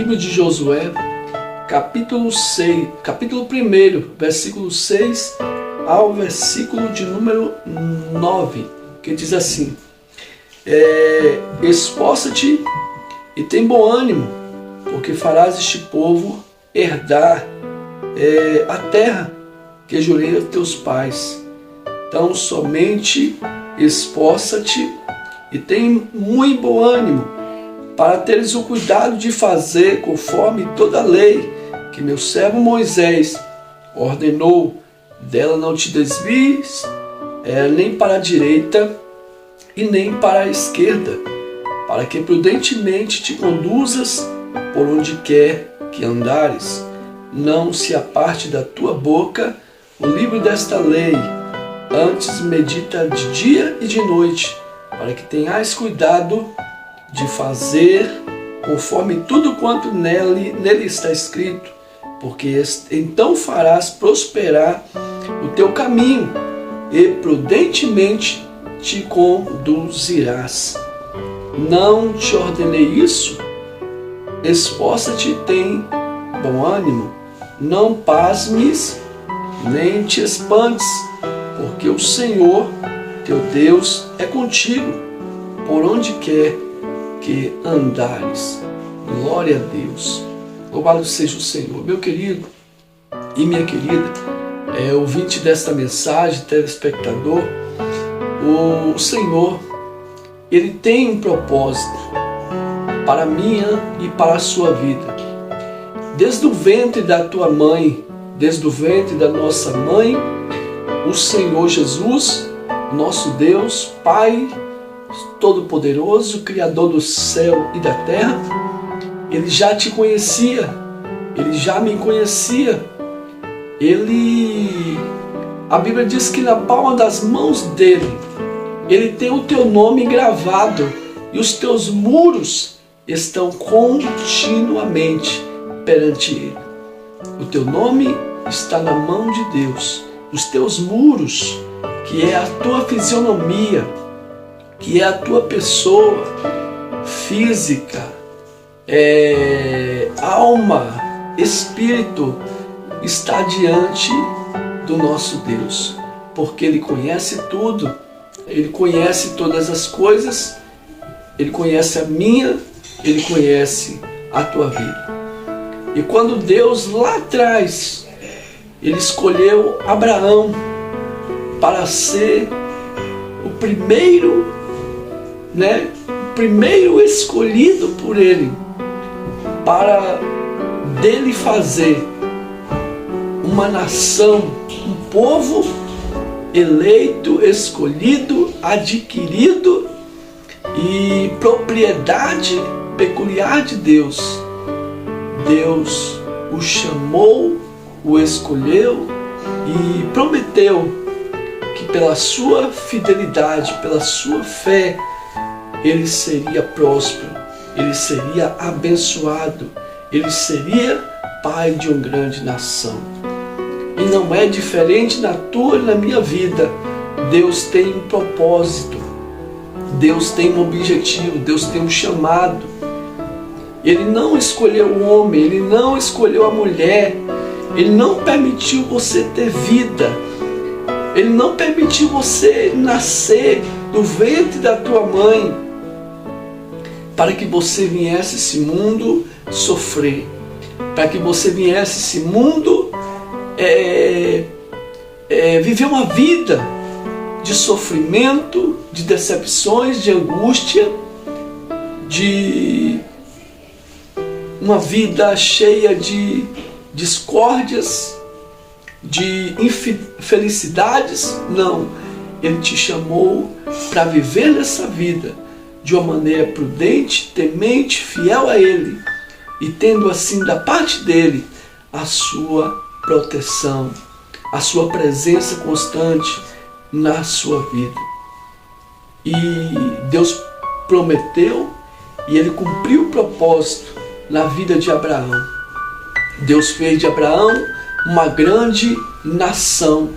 livro de Josué, capítulo 1, versículo 6 ao versículo de número 9, que diz assim: esforça-te e tem bom ânimo, porque farás este povo herdar a terra que jurei a teus pais. Então somente esforça-te e tem muito bom ânimo, para teres o cuidado de fazer conforme toda a lei que meu servo Moisés ordenou. Dela não te desvies, nem para a direita e nem para a esquerda, para que prudentemente te conduzas por onde quer que andares. Não se aparte da tua boca o livro desta lei, antes medita de dia e de noite, para que tenhas cuidado de fazer conforme tudo quanto nele está escrito, porque então farás prosperar o teu caminho e prudentemente te conduzirás. Não te ordenei isso? Esforça-te e tem bom ânimo. Não pasmes, nem te espantes, porque o Senhor, teu Deus, é contigo, por onde quer que andares. Glória a Deus. Louvado seja o Senhor. Meu querido e minha querida, ouvinte desta mensagem, telespectador, o Senhor, Ele tem um propósito para a minha e para a sua vida. Desde o ventre da tua mãe, desde o ventre da nossa mãe, o Senhor Jesus, nosso Deus, Pai Todo-Poderoso, Criador do céu e da terra, Ele já te conhecia, Ele já me conhecia. A Bíblia diz que na palma das mãos dele, Ele tem o teu nome gravado e os teus muros estão continuamente perante Ele. O teu nome está na mão de Deus. Os teus muros, que é a tua fisionomia, que é a tua pessoa física, alma, espírito, está diante do nosso Deus, porque Ele conhece tudo, Ele conhece todas as coisas, Ele conhece a minha, Ele conhece a tua vida. E quando Deus lá atrás, Ele escolheu Abraão para ser o primeiro escolhido por Ele, para dele fazer uma nação, um povo eleito, escolhido, adquirido e propriedade peculiar de Deus. Deus o chamou, o escolheu e prometeu que pela sua fidelidade, pela sua fé, ele seria próspero, ele seria abençoado, ele seria pai de uma grande nação. E não é diferente na tua e na minha vida. Deus tem um propósito, Deus tem um objetivo, Deus tem um chamado. Ele não escolheu o homem, Ele não escolheu a mulher, Ele não permitiu você ter vida, Ele não permitiu você nascer do ventre da tua mãe para que você viesse a esse mundo sofrer, para que você viesse a esse mundo viver uma vida de sofrimento, de decepções, de angústia, de uma vida cheia de discórdias, de infelicidades. Não, Ele te chamou para viver nessa vida de uma maneira prudente, temente, fiel a Ele, e tendo assim da parte dEle a sua proteção, a sua presença constante na sua vida. E Deus prometeu e Ele cumpriu o propósito na vida de Abraão. Deus fez de Abraão uma grande nação.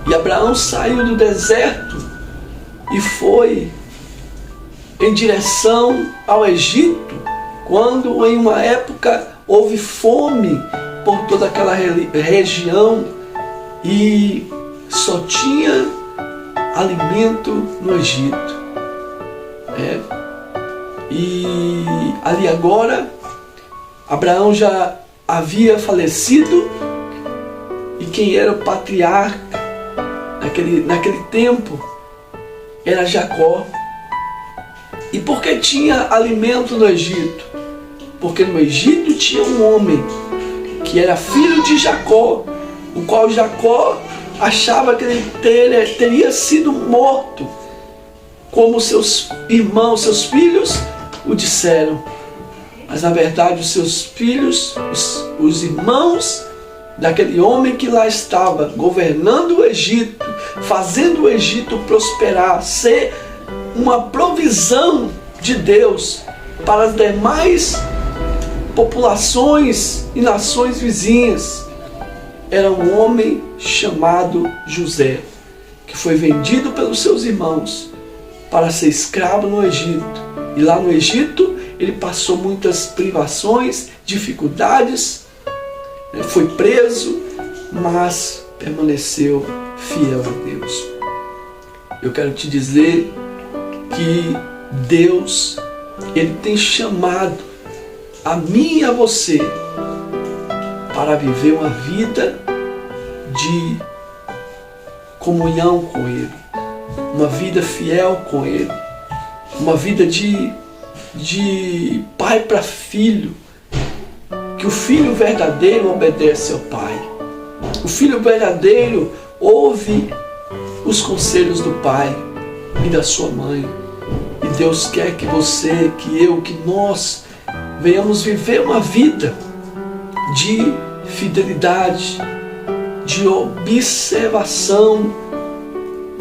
E Abraão saiu do deserto e foi em direção ao Egito, quando em uma época houve fome por toda aquela região e só tinha alimento no Egito. E ali agora, Abraão já havia falecido, e quem era o patriarca naquele tempo era Jacó. E por que tinha alimento no Egito? Porque no Egito tinha um homem que era filho de Jacó, o qual Jacó achava que ele teria sido morto, como seus irmãos, seus filhos o disseram. Mas na verdade os seus filhos, os irmãos daquele homem que lá estava governando o Egito, fazendo o Egito prosperar, ser uma provisão de Deus para as demais populações e nações vizinhas, era um homem chamado José, que foi vendido pelos seus irmãos para ser escravo no Egito. E lá no Egito ele passou muitas privações, dificuldades, foi preso, mas permaneceu fiel a Deus. Eu quero te dizer que Deus, Ele tem chamado a mim e a você para viver uma vida de comunhão com Ele, uma vida fiel com Ele, uma vida de pai para filho, que o filho verdadeiro obedece ao pai, o filho verdadeiro ouve os conselhos do pai e da sua mãe. E Deus quer que você, que eu, que nós venhamos viver uma vida de fidelidade, de observação,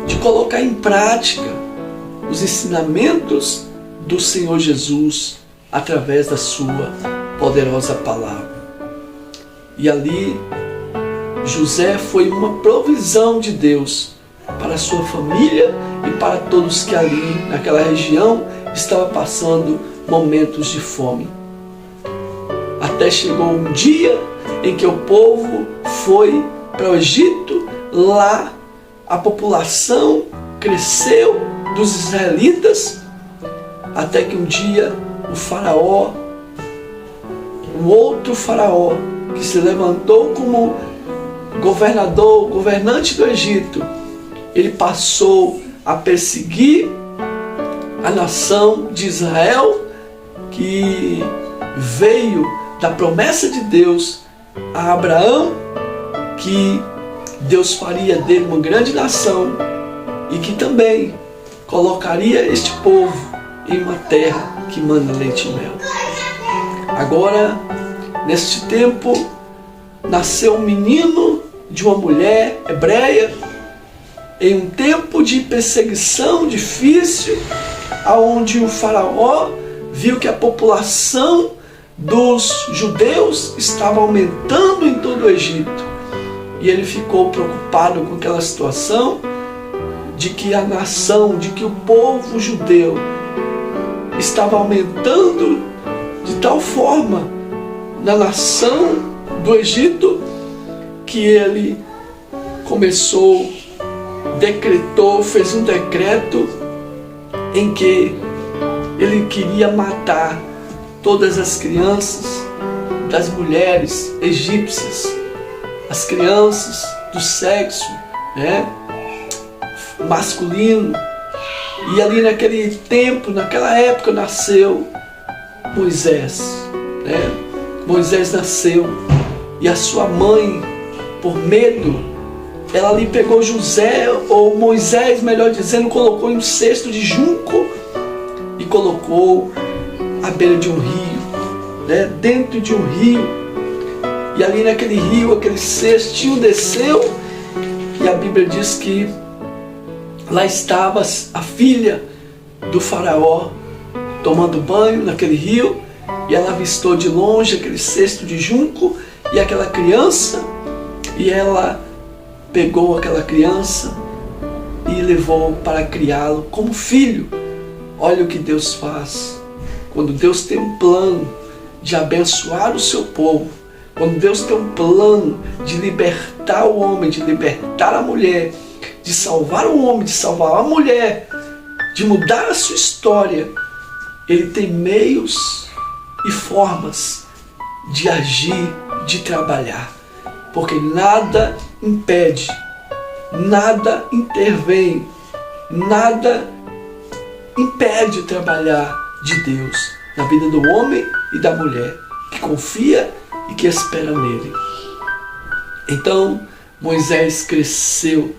de colocar em prática os ensinamentos do Senhor Jesus através da sua poderosa palavra. E ali José foi uma provisão de Deus para a sua família e para todos que ali naquela região estavam passando momentos de fome. Até chegou um dia em que o povo foi para o Egito. Lá a população cresceu dos israelitas, até que um dia o faraó, um outro faraó que se levantou como governante do Egito, ele passou a perseguir a nação de Israel, que veio da promessa de Deus a Abraão, que Deus faria dele uma grande nação e que também colocaria este povo em uma terra que manda leite e mel. Agora, neste tempo, nasceu um menino de uma mulher hebreia, em um tempo de perseguição difícil, onde o faraó viu que a população dos judeus estava aumentando em todo o Egito. E ele ficou preocupado com aquela situação de que a nação, de que o povo judeu estava aumentando de tal forma na nação do Egito, que ele fez um decreto em que ele queria matar todas as crianças das mulheres egípcias, as crianças do sexo masculino. E ali naquele tempo, naquela época, nasceu Moisés. Moisés nasceu e a sua mãe, por medo, ela ali pegou José, ou Moisés, melhor dizendo, colocou em um cesto de junco e colocou à beira de um rio, dentro de um rio. E ali naquele rio, aquele cestinho desceu, e a Bíblia diz que lá estava a filha do faraó tomando banho naquele rio, e ela avistou de longe aquele cesto de junco e aquela criança, e ela pegou aquela criança e levou para criá-lo como filho. Olha o que Deus faz. quando Deus tem um plano de abençoar o seu povo, quando Deus tem um plano de libertar o homem, de libertar a mulher, de salvar o homem, de salvar a mulher, de mudar a sua história, Ele tem meios e formas de agir, de trabalhar, porque nada impede, nada intervém, nada impede o trabalhar de Deus na vida do homem e da mulher que confia e que espera nele. Então Moisés cresceu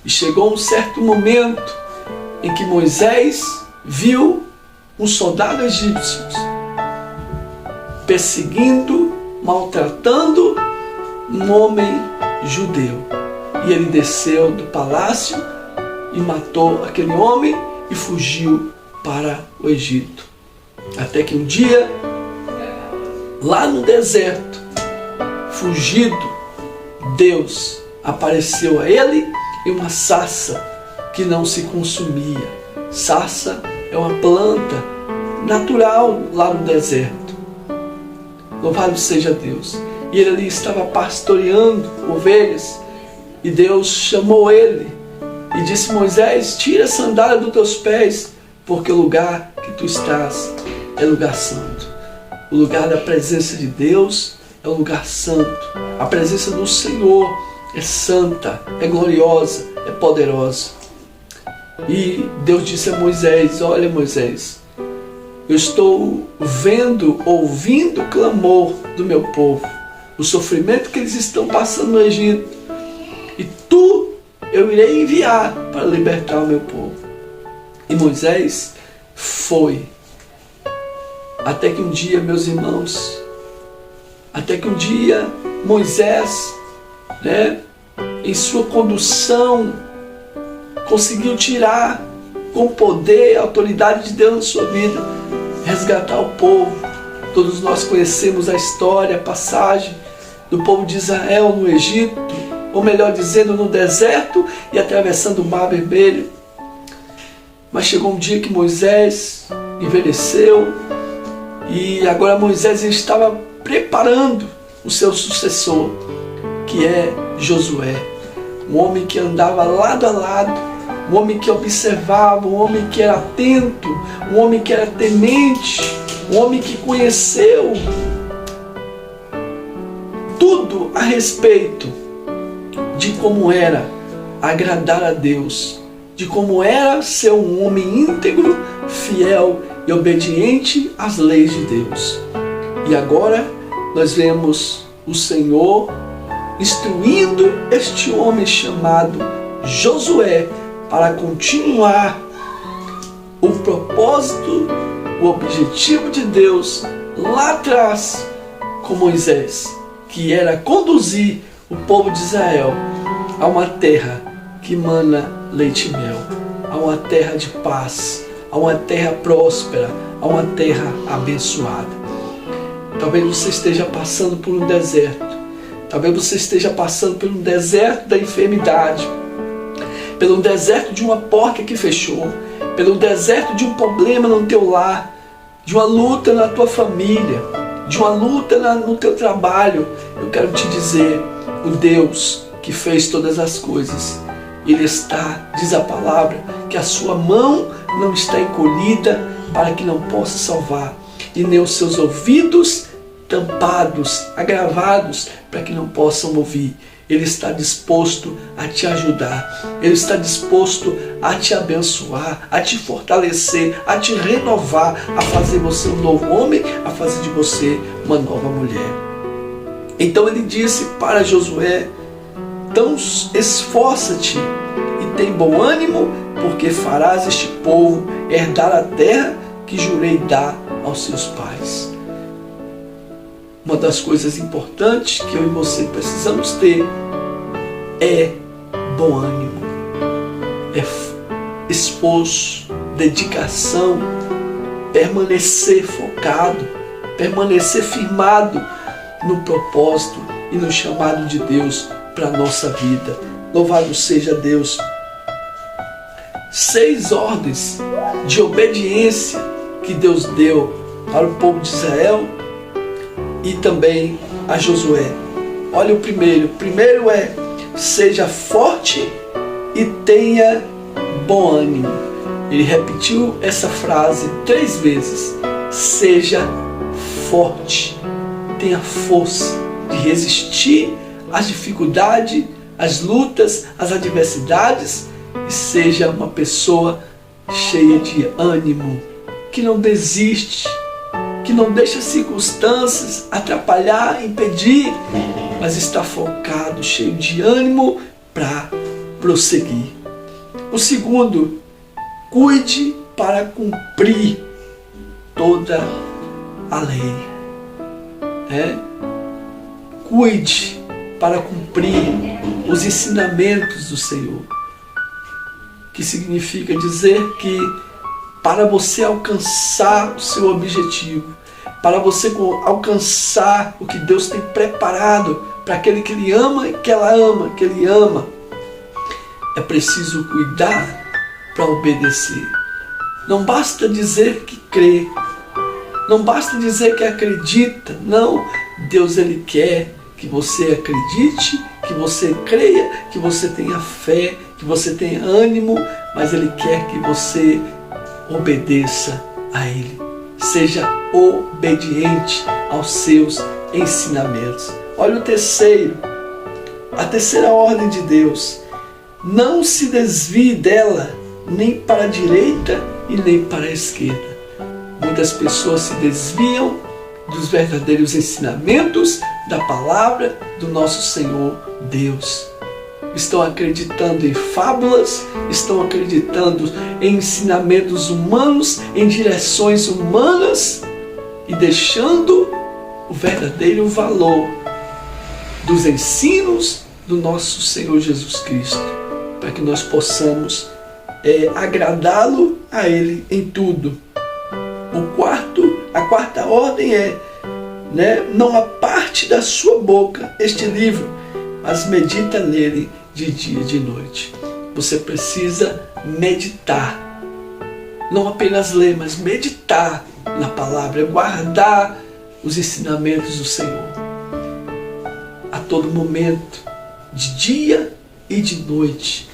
e chegou um certo momento em que Moisés viu um soldado egípcio perseguindo, maltratando um homem judeu. E ele desceu do palácio e matou aquele homem e fugiu para o Egito. Até que um dia, lá no deserto, fugido, Deus apareceu a ele em uma sarça que não se consumia. Sarça é uma planta natural lá no deserto. Louvado seja Deus. E ele ali estava pastoreando ovelhas. E Deus chamou ele e disse: Moisés, tira a sandália dos teus pés, porque o lugar que tu estás é lugar santo. O lugar da presença de Deus é um lugar santo. A presença do Senhor é santa, é gloriosa, é poderosa. E Deus disse a Moisés: olha, Moisés, eu estou vendo, ouvindo o clamor do meu povo, o sofrimento que eles estão passando no Egito, e eu irei enviar para libertar o meu povo. E Moisés foi. Até que um dia, meus irmãos, Moisés, em sua condução, conseguiu tirar com poder e autoridade de Deus na sua vida, resgatar o povo. Todos nós conhecemos a história, a passagem do povo de Israel no Egito, ou melhor dizendo, no deserto e atravessando o Mar Vermelho. Mas chegou um dia que Moisés envelheceu e agora Moisés estava preparando o seu sucessor, que é Josué, um homem que andava lado a lado, um homem que observava, um homem que era atento, um homem que era temente, um homem que conheceu tudo a respeito de como era agradar a Deus, de como era ser um homem íntegro, fiel e obediente às leis de Deus. E agora nós vemos o Senhor instruindo este homem chamado Josué para continuar o propósito, o objetivo de Deus lá atrás com Moisés, que era conduzir o povo de Israel a uma terra que mana leite e mel, a uma terra de paz, a uma terra próspera, a uma terra abençoada. Talvez você esteja passando por um deserto, talvez você esteja passando por um deserto da enfermidade, pelo deserto de uma porta que fechou, pelo deserto de um problema no teu lar, de uma luta na tua família, de uma luta no teu trabalho. Eu quero te dizer, o Deus que fez todas as coisas, Ele está, diz a palavra, que a sua mão não está encolhida para que não possa salvar, e nem os seus ouvidos tampados, agravados, para que não possam ouvir. Ele está disposto a te ajudar, Ele está disposto a te abençoar, a te fortalecer, a te renovar, a fazer você um novo homem, a fazer de você uma nova mulher. Então Ele disse para Josué: então esforça-te e tem bom ânimo, porque farás este povo herdar a terra que jurei dar aos seus pais. Uma das coisas importantes que eu e você precisamos ter é bom ânimo, é esforço, dedicação, permanecer focado, permanecer firmado no propósito e no chamado de Deus para a nossa vida. Louvado seja Deus. 6 ordens de obediência que Deus deu para o povo de Israel e também a Josué. Olha o primeiro. O primeiro é: seja forte e tenha bom ânimo. Ele repetiu essa frase 3 vezes. Seja forte, tenha força de resistir às dificuldades, às lutas, às adversidades, e seja uma pessoa cheia de ânimo, que não desiste, que não deixa circunstâncias atrapalhar, impedir, mas está focado, cheio de ânimo para prosseguir. O segundo: cuide para cumprir toda a lei. Cuide para cumprir os ensinamentos do Senhor, que significa dizer que para você alcançar o seu objetivo, para você alcançar o que Deus tem preparado para aquele que Ele ama e que ela ama, que Ele ama, é preciso cuidar para obedecer. Não basta dizer que crê, não basta dizer que acredita, não. Deus, Ele quer que você acredite, que você creia, que você tenha fé, que você tenha ânimo, mas Ele quer que você obedeça a Ele. Seja obediente aos seus ensinamentos. Olha o terceiro, a terceira ordem de Deus: não se desvie dela, nem para a direita e nem para a esquerda. Muitas pessoas se desviam dos verdadeiros ensinamentos da palavra do nosso Senhor Deus. Estão acreditando em fábulas, estão acreditando em ensinamentos humanos, em direções humanas, e deixando o verdadeiro valor dos ensinos do nosso Senhor Jesus Cristo, para que nós possamos agradá-lo a Ele em tudo. A quarta ordem é: não aparte da sua boca este livro, mas medita nele de dia e de noite. Você precisa meditar, não apenas ler, mas meditar na palavra, guardar os ensinamentos do Senhor a todo momento, de dia e de noite.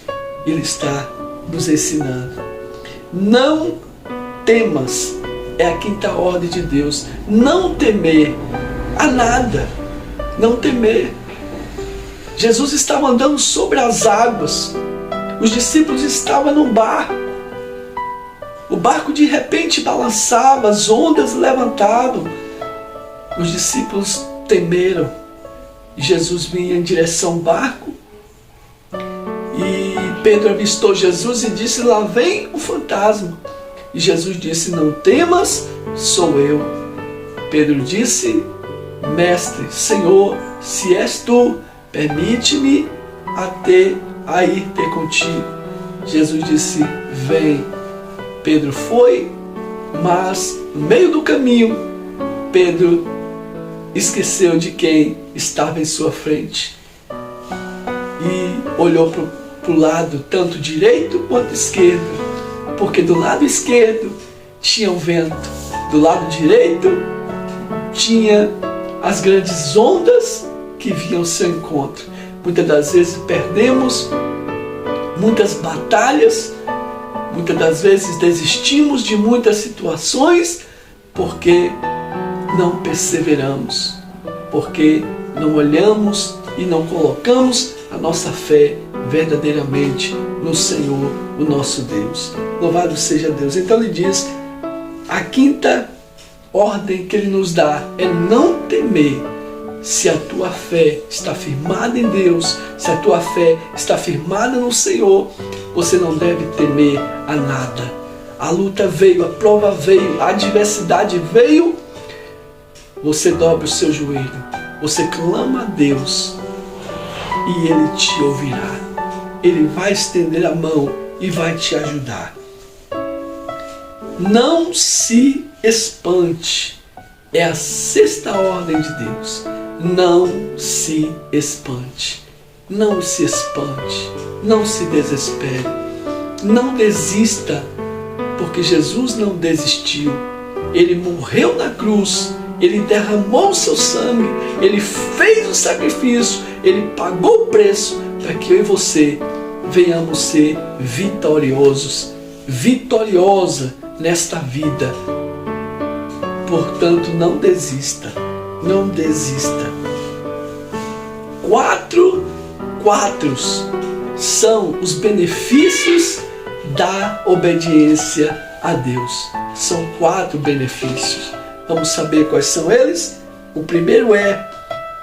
Ele está nos ensinando. Não temas, é a quinta ordem de Deus. Não temer a nada, não temer. Jesus estava andando sobre as águas, os discípulos estavam num barco, o barco de repente balançava, as ondas levantavam, os discípulos temeram. Jesus vinha em direção ao barco e Pedro avistou Jesus e disse: lá vem o fantasma. E Jesus disse: não temas, sou eu. Pedro disse: mestre, Senhor, se és tu, permite-me a ir ter contigo. Jesus disse: vem. Pedro foi, mas no meio do caminho, Pedro esqueceu de quem estava em sua frente e olhou para o lado, tanto direito quanto esquerdo, porque do lado esquerdo tinha o vento, do lado direito tinha as grandes ondas que vinham ao seu encontro. Muitas das vezes perdemos muitas batalhas, muitas das vezes desistimos de muitas situações porque não perseveramos, porque não olhamos e não colocamos a nossa fé verdadeiramente no Senhor, o nosso Deus. Louvado seja Deus. Então ele diz, a quinta ordem que ele nos dá é não temer. Se a tua fé está firmada em Deus, se a tua fé está firmada no Senhor, você não deve temer a nada. A luta veio, a prova veio, a adversidade veio, você dobra o seu joelho, você clama a Deus e Ele te ouvirá. Ele vai estender a mão e vai te ajudar. Não se espante. É a sexta ordem de Deus. Não se espante. Não se espante. Não se desespere. Não desista, porque Jesus não desistiu. Ele morreu na cruz, Ele derramou o seu sangue, Ele fez o sacrifício, Ele pagou o preço para que eu e você venhamos ser vitoriosos, vitoriosa nesta vida. Portanto, não desista, não desista. Quatro são os benefícios da obediência a Deus. São 4 benefícios. Vamos saber quais são eles? O primeiro é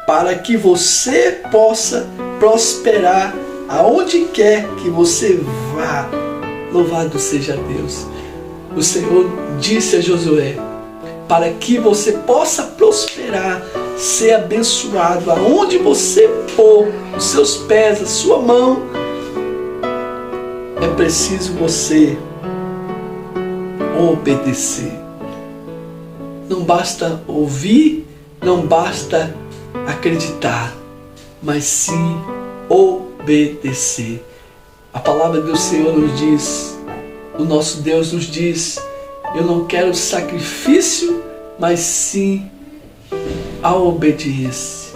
para que você possa prosperar aonde quer que você vá. Louvado seja Deus. O Senhor disse a Josué, para que você possa prosperar, ser abençoado, aonde você pôr os seus pés, a sua mão, é preciso você obedecer. Não basta ouvir, não basta acreditar, mas sim obedecer. A palavra do Senhor nos diz, o nosso Deus nos diz, eu não quero sacrifício, mas sim a obediência.